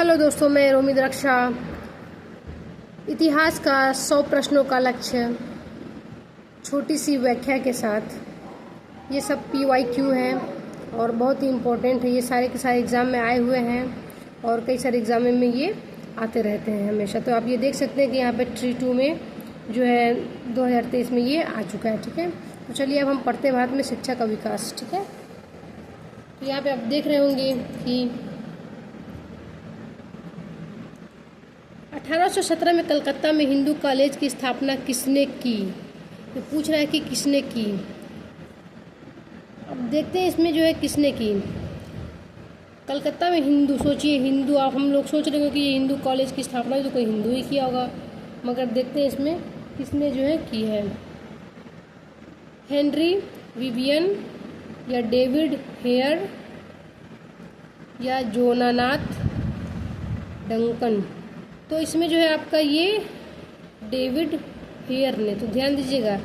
Hello दोस्तों, मैं रोमित रक्षा। इतिहास का 100 प्रश्नों का लक्ष्य, छोटी सी व्याख्या के साथ। ये सब PYQ है और बहुत ही इम्पोर्टेंट है। ये सारे के सारे एग्ज़ाम में आए हुए हैं और कई सारे एग्ज़ाम में ये आते रहते हैं हमेशा। तो आप ये देख सकते हैं कि यहाँ पे ट्री 2 में जो है 2023 में ये आ चुका है। ठीक है, तो चलिए अब हम पढ़ते हैं भारत में शिक्षा का विकास। ठीक है, तो यहाँ पे आप देख रहे होंगे कि 1817 में कलकत्ता में हिंदू कॉलेज की स्थापना किसने की। तो पूछ रहा है कि किसने की। अब देखते हैं इसमें जो है किसने की। कलकत्ता में हिंदू, सोचिए हिंदू, आप हम लोग सोच रहे होंगे कि ये हिंदू कॉलेज की स्थापना तो कोई हिंदू ही किया होगा, मगर देखते हैं इसमें किसने जो है की है। हेनरी विवियन या डेविड हेयर या जोनानाथ डंकन। तो इसमें जो है आपका ये डेविड हेयर ने, तो ध्यान दीजिएगा,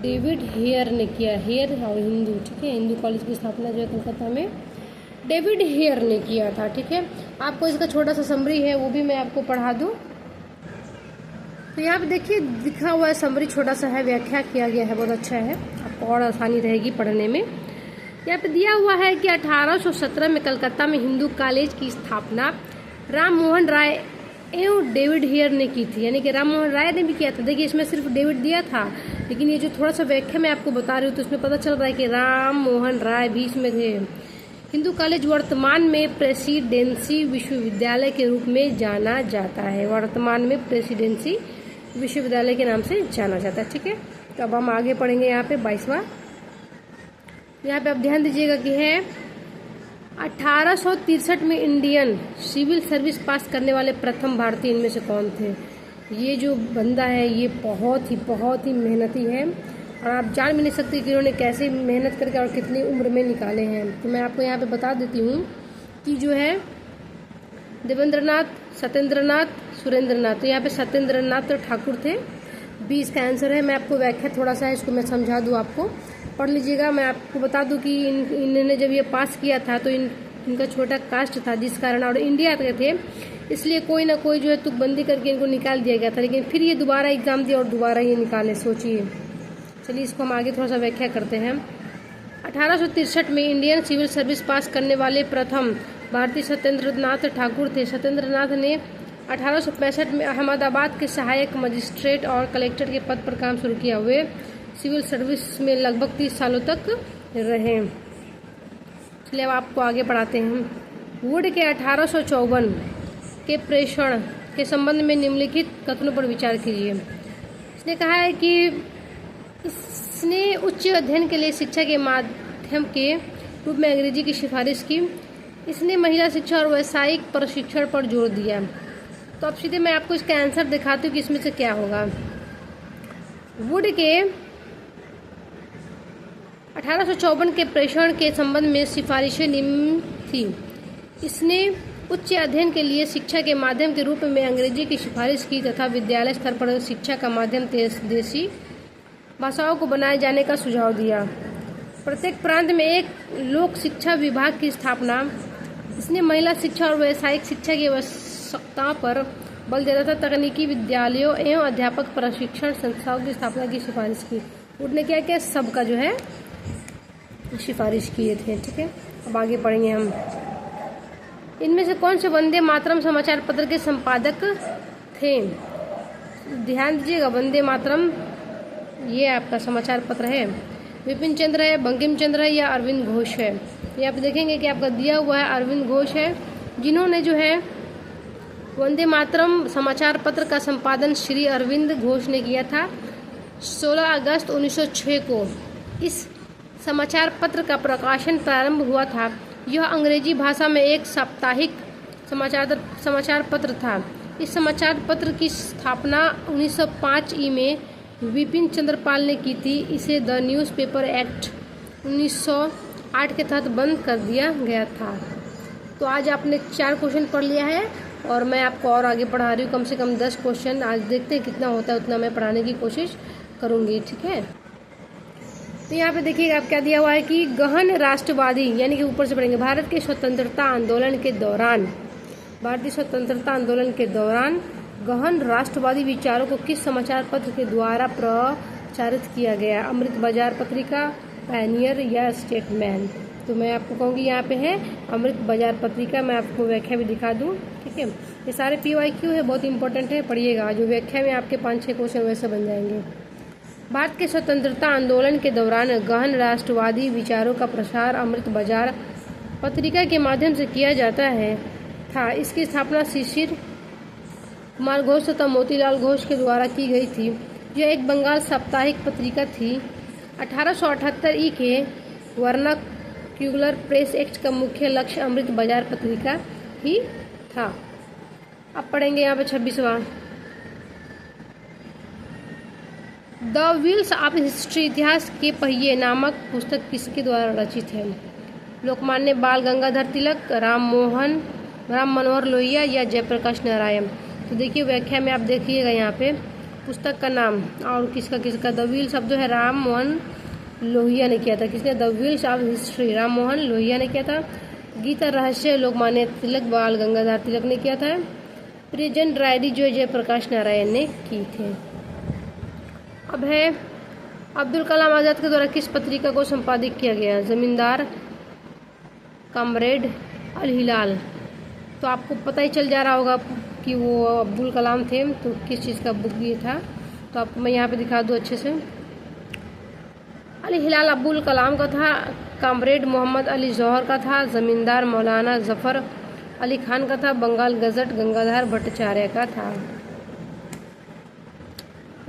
डेविड हेयर ने किया। हेयर और हिंदू, ठीक है, हिंदू कॉलेज की स्थापना जो है कलकत्ता में डेविड हेयर ने किया था। ठीक है, आपको इसका छोटा सा समरी है, वो भी मैं आपको पढ़ा दूँ। तो यहाँ पे देखिए लिखा हुआ है, समरी छोटा सा है, व्याख्या किया गया है, बहुत अच्छा है, आपको और आसानी रहेगी पढ़ने में। यहाँ पे दिया हुआ है कि 1817 में कलकत्ता में हिंदू कॉलेज की स्थापना राम मोहन राय एवं डेविड हेयर ने की थी। यानी कि राम मोहन राय ने भी किया था। देखिए इसमें सिर्फ डेविड दिया था, लेकिन ये जो थोड़ा सा व्याख्या मैं आपको बता रही हूँ तो इसमें पता चल रहा है कि राम मोहन राय भी इसमें थे। हिंदू कॉलेज वर्तमान में प्रेसिडेंसी विश्वविद्यालय के रूप में जाना जाता है। वर्तमान में प्रेसिडेंसी विश्वविद्यालय के नाम से जाना जाता है। ठीक है, तो अब हम आगे पढ़ेंगे यहाँ पे 22वां। यहाँ पे आप ध्यान दीजिएगा कि है 1863 में इंडियन सिविल सर्विस पास करने वाले प्रथम भारतीय इनमें से कौन थे। ये जो बंदा है ये बहुत ही मेहनती है और आप जान भी नहीं सकते कि इन्होंने कैसे मेहनत करके और कितनी उम्र में निकाले हैं। तो मैं आपको यहाँ पे बता देती हूँ कि जो है देवेंद्रनाथ, सत्येंद्रनाथ, सुरेंद्रनाथ। तो यहाँ पे सत्येंद्रनाथ ठाकुर थे। 20 का आंसर है। मैं आपको व्याख्या थोड़ा सा है, इसको मैं समझा दूँ, आपको पढ़ लीजिएगा। मैं आपको बता दूं कि इन्होंने जब ये पास किया था तो इनका छोटा कास्ट था, जिस कारण, और इंडिया के थे, इसलिए कोई ना कोई जो है तुकबंदी करके इनको निकाल दिया गया था। लेकिन फिर ये दोबारा एग्जाम दिया और दोबारा ये निकाले, सोचिए। चलिए इसको हम आगे थोड़ा सा व्याख्या करते हैं। 1863 में इंडियन सिविल सर्विस पास करने वाले प्रथम भारतीय सत्येंद्रनाथ ठाकुर थे। सत्येंद्रनाथ ने 1865 में अहमदाबाद के सहायक मजिस्ट्रेट और कलेक्टर के पद पर काम शुरू किया। हुए सिविल सर्विस में लगभग 30 सालों तक रहे। चलिए अब आपको आगे पढ़ाते हैं। वुड के 1854 के प्रेषण के संबंध में निम्नलिखित कथनों पर विचार कीजिए। इसने कहा है कि इसने उच्च अध्ययन के लिए शिक्षा के माध्यम के रूप में अंग्रेजी की सिफारिश की। इसने महिला शिक्षा और व्यावसायिक प्रशिक्षण पर जोर दिया। तो अब सीधे मैं आपको इसका आंसर दिखाती हूँ कि इसमें से क्या होगा। वुड के 1854 के प्रेषण के संबंध में सिफारिशें निम्न थी। इसने उच्च अध्ययन के लिए शिक्षा के माध्यम के रूप में अंग्रेजी की सिफारिश की तथा विद्यालय स्तर पर शिक्षा का माध्यम देशी भाषाओं को बनाए जाने का सुझाव दिया। प्रत्येक प्रांत में एक लोक शिक्षा विभाग की स्थापना। इसने महिला शिक्षा और व्यावसायिक शिक्षा की आवश्यकताओं पर बल दिया तथा तकनीकी विद्यालयों एवं अध्यापक प्रशिक्षण संस्थाओं की स्थापना की सिफारिश की। उन्होंने क्या किया, सबका जो है सिफारिश किए थे। ठीक है, अब आगे पढ़ेंगे हम। इनमें से कौन से वंदे मातरम समाचार पत्र के संपादक थे। ध्यान दीजिएगा, वंदे मातरम ये आपका समाचार पत्र है। विपिन चंद्र है, बंकिम चंद्र है या अरविंद घोष है। ये आप देखेंगे कि आपका दिया हुआ है अरविंद घोष है, जिन्होंने जो है वंदे मातरम समाचार पत्र का संपादन श्री अरविंद घोष ने किया था 16 अगस्त 1906 को। इस समाचार पत्र का प्रकाशन प्रारंभ हुआ था। यह अंग्रेजी भाषा में एक साप्ताहिक समाचार पत्र था। इस समाचार पत्र की स्थापना 1905 में विपिन चंद्रपाल ने की थी। इसे द न्यूज़पेपर एक्ट 1908 के तहत बंद कर दिया गया था। तो आज आपने 4 क्वेश्चन पढ़ लिया है और मैं आपको और आगे पढ़ा रही हूँ। कम से कम 10 क्वेश्चन आज देखते हैं कितना होता है, उतना मैं पढ़ाने की कोशिश करूँगी। ठीक है, तो यहाँ पे देखिएगा आप क्या दिया हुआ है कि गहन राष्ट्रवादी, यानी कि ऊपर से पढ़ेंगे, भारत के स्वतंत्रता आंदोलन के दौरान, भारतीय स्वतंत्रता आंदोलन के दौरान गहन राष्ट्रवादी विचारों को किस समाचार पत्र के द्वारा प्रचारित किया गया? अमृत बाजार पत्रिका, पायनियर या स्टेटमैन? तो मैं आपको कहूँगी यहाँ पे है अमृत बाजार पत्रिका। मैं आपको व्याख्या भी दिखा दूँ, ठीक है। ये सारे PYQ है, बहुत इंपॉर्टेंट है, पढ़िएगा। जो व्याख्या में आपके 5-6 क्वेश्चन वैसे बन जाएंगे। भारत के स्वतंत्रता आंदोलन के दौरान गहन राष्ट्रवादी विचारों का प्रसार अमृत बाजार पत्रिका के माध्यम से किया जाता है था। इसकी स्थापना शिशिर कुमार घोष तथा मोतीलाल घोष के द्वारा की गई थी। यह एक बंगाल साप्ताहिक पत्रिका थी। 1878 ई के वर्नाक्यूलर प्रेस एक्ट का मुख्य लक्ष्य अमृत बाजार पत्रिका ही था। अब पढ़ेंगे यहाँ पे 26वां, द व्हील्स ऑफ हिस्ट्री, इतिहास के पहिए नामक पुस्तक किसके द्वारा रचित है? लोकमान्य बाल गंगाधर तिलक, राम मनोहर लोहिया या जयप्रकाश नारायण? तो देखिए व्याख्या में आप देखिएगा यहाँ पे पुस्तक का नाम और किसका द व्हील्स ऑफ जो है राम मोहन लोहिया ने किया था। किसने? The wheels of history Ram Mohan Lohia ने किया था। गीता रहस्य लोकमान्य तिलक बाल गंगाधर तिलक ने किया था। प्रेजेंट डायरी जो जयप्रकाश नारायण ने की थे। अब है अब्दुल कलाम आज़ाद के द्वारा किस पत्रिका को संपादित किया गया? जमींदार, कॉमरेड, अल हिलाल? तो आपको पता ही चल जा रहा होगा कि वो अब्दुल कलाम थे, तो किस चीज़ का बुक ये था। तो आपको मैं यहाँ पे दिखा दूँ अच्छे से। अल हिलाल अब्दुल कलाम का था, कॉमरेड मोहम्मद अली जौहर का था, जमींदार मौलाना जफ़र अली खान का था, बंगाल गजट गंगाधर भट्टाचार्य का था।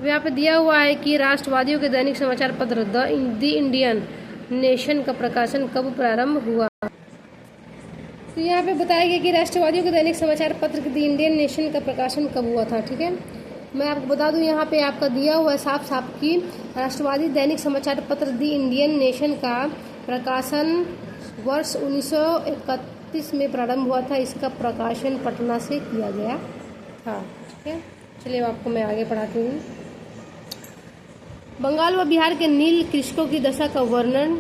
यहाँ पे दिया हुआ है कि राष्ट्रवादियों के दैनिक समाचार पत्र द इंडियन नेशन का प्रकाशन कब प्रारंभ हुआ? तो यहाँ पे बताया गया कि राष्ट्रवादियों के दैनिक समाचार पत्र द इंडियन नेशन का प्रकाशन कब हुआ था, ठीक है। मैं आपको बता दूं यहाँ पे आपका दिया हुआ है साफ साफ कि राष्ट्रवादी दैनिक समाचार पत्र द इंडियन नेशन का प्रकाशन वर्ष 1931 में प्रारंभ हुआ था। इसका प्रकाशन पटना से किया गया था, ठीक है। चलिए आपको मैं आगे पढ़ाती हूँ। बंगाल व बिहार के नील कृषकों की दशा का वर्णन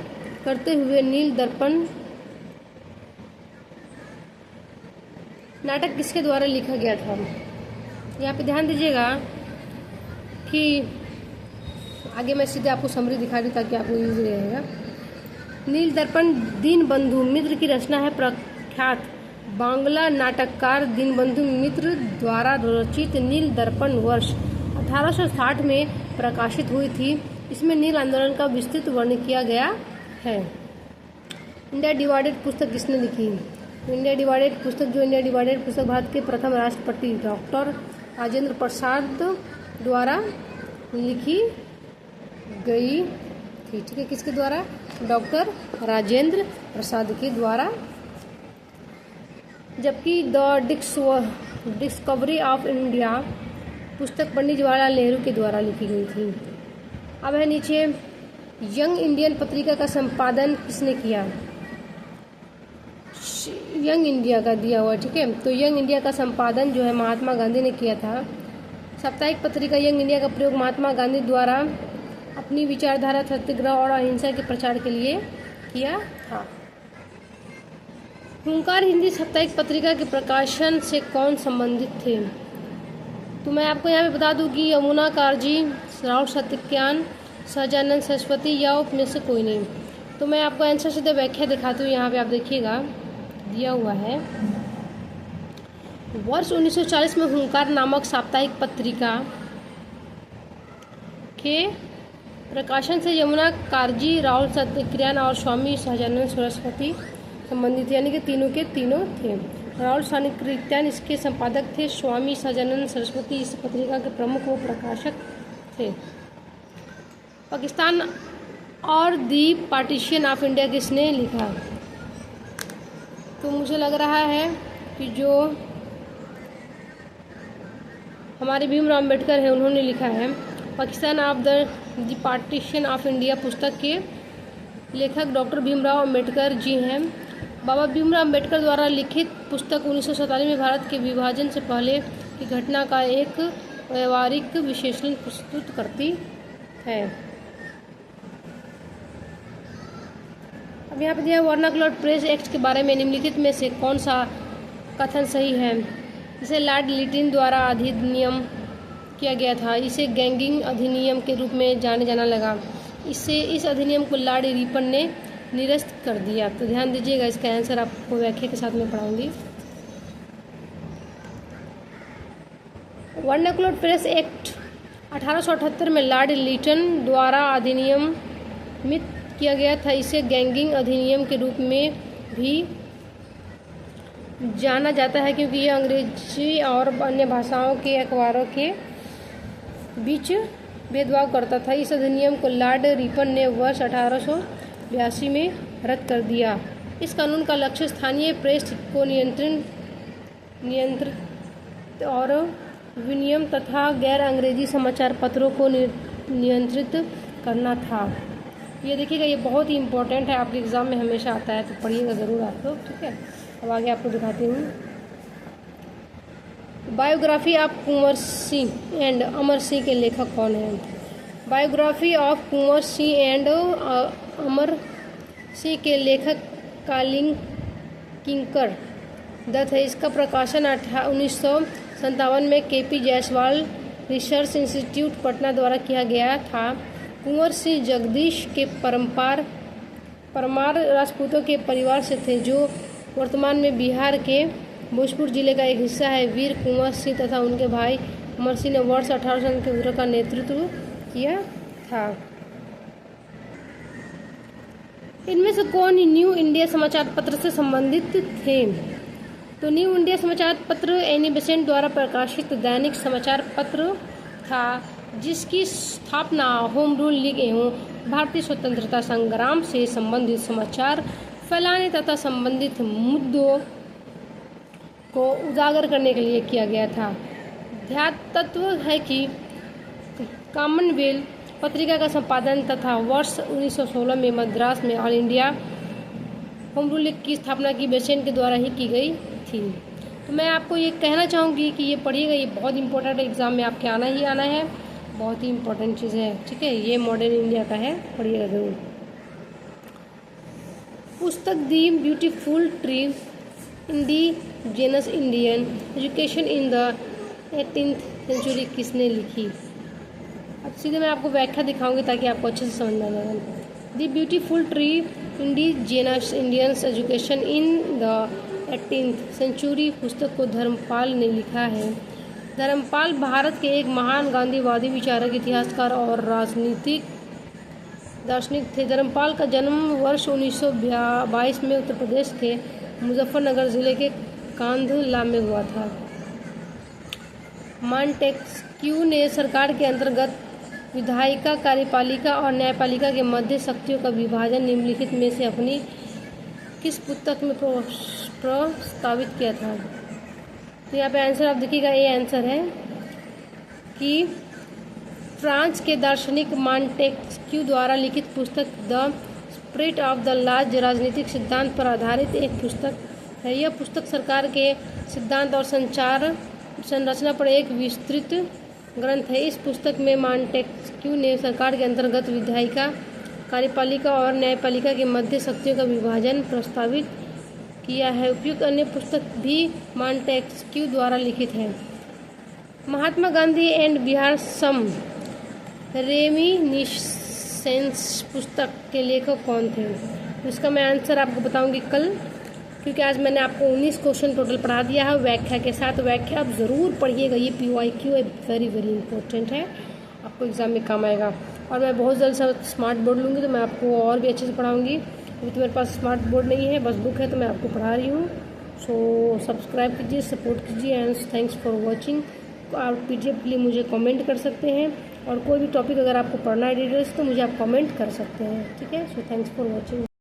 करते हुए नील दर्पण नाटक किसके द्वारा लिखा गया था? यहाँ पे ध्यान दीजिएगा कि आगे मैं सीधे आपको समरी दिखा दूँ ताकि आपको ईजी रहेगा। नील दर्पण दीनबंधु मित्र की रचना है। प्रख्यात बांग्ला नाटककार दीनबंधु मित्र द्वारा रचित नील दर्पण वर्ष 1860 में प्रकाशित हुई थी। इसमें नील आंदोलन का विस्तृत वर्णन किया गया है। इंडिया डिवाइडेड पुस्तक किसने लिखी? इंडिया डिवाइडेड पुस्तक भारत के प्रथम राष्ट्रपति डॉक्टर राजेंद्र प्रसाद द्वारा लिखी गई थी, ठीक है। किसके द्वारा? डॉक्टर राजेंद्र प्रसाद के द्वारा। जबकि द डिस्कवरी ऑफ इंडिया पुस्तक पंडित जवाहरलाल नेहरू के द्वारा लिखी गई थी। अब है नीचे यंग इंडियन पत्रिका का संपादन किसने किया? यंग इंडिया का दिया हुआ, ठीक है। तो यंग इंडिया का संपादन जो है महात्मा गांधी ने किया था। साप्ताहिक पत्रिका यंग इंडिया का प्रयोग महात्मा गांधी द्वारा अपनी विचारधारा सत्याग्रह और अहिंसा के प्रचार के लिए किया था। हुंकार हिंदी साप्ताहिक पत्रिका के प्रकाशन से कौन संबंधित थे? तो मैं आपको यहाँ पे बता दूं कि यमुना कारजी, राहुल सत्यज्ञान, सहजानंद सरस्वती या में से कोई नहीं। तो मैं आपको आंसर सीधे व्याख्या दिखाती हूँ। यहाँ पे आप देखिएगा दिया हुआ है वर्ष 1940 में हुंकार नामक साप्ताहिक पत्रिका के प्रकाशन से यमुना कारजी, राहुल सत्यज्ञान और स्वामी सहजानंद सरस्वती संबंधित, यानी कि तीनों के तीनों थे। राहुल सत्यज्ञान इसके संपादक थे। स्वामी सहजानंद सरस्वती इस पत्रिका के प्रमुख व प्रकाशक थे। पाकिस्तान और दी पार्टीशन ऑफ इंडिया किसने लिखा? तो मुझे लग रहा है कि जो हमारे भीमराव अम्बेडकर है उन्होंने लिखा है। Pakistan of the partition of India पुस्तक के लेखक डॉक्टर भीमराव अम्बेडकर जी हैं। बाबा भीमराव अम्बेडकर द्वारा लिखित पुस्तक 1947 में भारत के विभाजन से पहले की घटना का एक व्यवहारिक विश्लेषण प्रस्तुत करती है। अब यहाँ पे दिया वर्नाकुलर प्रेस एक्ट के बारे में निम्नलिखित में से कौन सा कथन सही है। इसे लॉर्ड लिटिल द्वारा अधिनियम किया गया था। इसे गैंगिंग अधिनियम के रूप में जाना लगा। इस अधिनियम को लॉर्ड रिपन ने निरस्त कर दिया। तो ध्यान दीजिएगा, इसका आंसर आपको व्याख्या के साथ में पढ़ाऊंगी। वर्नाकुलर प्रेस एक्ट 1878 में लॉर्ड लिटन द्वारा अधिनियमित किया गया था। इसे गैंगिंग अधिनियम के रूप में भी जाना जाता है क्योंकि यह अंग्रेजी और अन्य भाषाओं के अखबारों के बीच भेदभाव करता था। इस अधिनियम को लॉर्ड रिपन ने वर्ष 1882 में रद्द कर दिया। इस कानून का लक्ष्य स्थानीय प्रेस को नियंत्रित और विनियम तथा गैर अंग्रेजी समाचार पत्रों को नियंत्रित करना था। ये देखिएगा, ये बहुत ही इम्पोर्टेंट है, आपके एग्ज़ाम में हमेशा आता है, तो पढ़िएगा ज़रूर आप लोग। ठीक है, अब आगे आपको दिखाती हूँ। Biography of Kunwar Singh and Amar Singh के लेखक कौन हैं। Biography of Kunwar Singh and Amar Singh के लेखक कालिंग किंकर दत्त है। इसका प्रकाशन 1957 में KP Jaiswal research institute Patna द्वारा किया गया था। कुंवर सिंह जगदीश के परमार राजपूतों के परिवार से थे, जो वर्तमान में बिहार के भोजपुर जिले का एक हिस्सा है। वीर कुंवर सिंह तथा उनके भाई अमर सिंह ने वर्ष 1800 के विद्रोह का नेतृत्व किया था। इनमें से कौन न्यू इंडिया समाचार पत्र से संबंधित थे। तो न्यू इंडिया समाचार पत्र एनी बेसेंट द्वारा प्रकाशित दैनिक समाचार पत्र था, जिसकी स्थापना होम रूल लीग एवं भारतीय स्वतंत्रता संग्राम से संबंधित समाचार फैलाने तथा संबंधित मुद्दों को उजागर करने के लिए किया गया था। ध्यातत्व है कि कॉमनवेल्थ पत्रिका का संपादन तथा वर्ष 1916 में मद्रास में all India home rule league की स्थापना की बेसेंट के द्वारा ही की गई थी। तो मैं आपको ये कहना चाहूँगी कि ये पढ़िएगा, ये बहुत इंपॉर्टेंट एग्ज़ाम में आपके आना ही आना है, बहुत ही इंपॉर्टेंट चीज़ है। ठीक है, ये मॉडर्न इंडिया का है, पढ़िएगा ज़रूर। पुस्तक the beautiful tree indigenous Indian education in the 18th century किसने लिखी। अब सीधे मैं आपको व्याख्या दिखाऊंगी ताकि आपको अच्छे से समझ में आ जाएगा। The beautiful tree indigenous Indians education in the 18th century पुस्तक को धर्मपाल ने लिखा है। धर्मपाल भारत के एक महान गांधीवादी विचारक, इतिहासकार और राजनीतिक दार्शनिक थे। धर्मपाल का जन्म वर्ष 1922 में उत्तर प्रदेश के मुजफ्फरनगर जिले के कांधला में हुआ था। मॉन्टेस्क्यू ने सरकार के अंतर्गत विधायिका, कार्यपालिका और न्यायपालिका के मध्य शक्तियों का विभाजन निम्नलिखित में से अपनी किस पुस्तक में प्रस्तावित किया था। तो यहाँ पे आंसर आप देखिएगा, ये आंसर है कि फ्रांस के दार्शनिक मॉन्टेस्क्यू द्वारा लिखित पुस्तक the spirit of the laws राजनीतिक सिद्धांत पर आधारित एक पुस्तक है। यह पुस्तक सरकार के सिद्धांत और संरचना पर एक विस्तृत ग्रंथ है। इस पुस्तक में मॉन्टेस्क्यू ने सरकार के अंतर्गत विधायिका, कार्यपालिका और न्यायपालिका के मध्य शक्तियों का विभाजन प्रस्तावित किया है। उपयुक्त अन्य पुस्तक भी मॉन्टेस्क्यू द्वारा लिखित है। Mahatma Gandhi and Bihar some reminiscences पुस्तक के लेखक कौन थे। इसका मैं आंसर आपको बताऊंगी कल, क्योंकि आज मैंने आपको 19 क्वेश्चन टोटल पढ़ा दिया है व्याख्या के साथ। व्याख्या आप ज़रूर पढ़िएगा, ये PYQ है, वेरी वेरी इंपॉर्टेंट है, आपको एग्ज़ाम में काम आएगा। और मैं बहुत जल्द स्मार्ट बोर्ड लूँगी तो मैं आपको और भी अच्छे से पढ़ाऊँगी। अभी तो मेरे पास स्मार्ट बोर्ड नहीं है, बस बुक है, तो मैं आपको पढ़ा रही हूँ। सो सब्सक्राइब कीजिए, सपोर्ट कीजिए एंड थैंक्स फॉर वॉचिंग। आप PDF के लिए मुझे कमेंट कर सकते हैं, और कोई भी टॉपिक अगर आपको पढ़ना है डिटेल्स तो मुझे आप कमेंट कर सकते हैं। ठीक है, सो थैंक्स फॉर वॉचिंग।